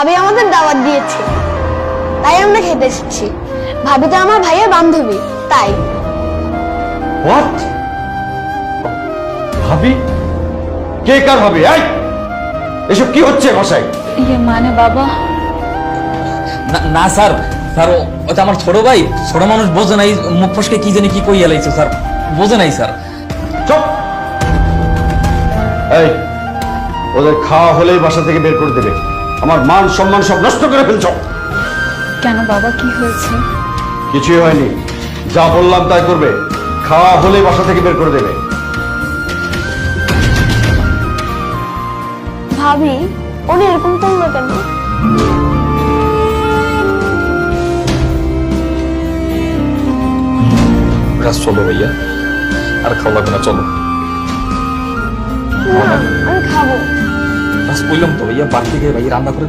ভাবি আমাদের দাওয়াত দিয়েছে, তাই আমরা খেতে এসেছি। ভাবি তো আমার ভাইয়ের বান্ধবী, তাই। হোয়াট? ভাবি? কে কার ভাবি? এই এসব কি হচ্ছে বাসায়? ইয়ে মানে বাবা, না স্যার, স্যার ও তো আমার ছোট ভাই, ছোট মানুষ বোঝে নাই, মুখ ফসকে কি জানি কি কইয়া লাইছে স্যার, বোঝে নাই স্যার। চুপ! এই ওদের খাওয়া হলেই বাসা থেকে বের করে দেবে। আমার মান সম্মান সব নষ্ট করে ফেলছ। কেন বাবা, কি হয়েছে? কিছুই হয়নি, যা বললাম তাই করবে। খাওয়া হলেই বাসা থেকে বের করে দেবে। ভাবি উনি এরকম করলো কেন? চলো ভাইয়া, আর খাওয়া লাগবে না, চলো। না, আমি খাবো। বললাম তো ভাইয়া, বাড়ি থেকে ভাইয়া রান্না করে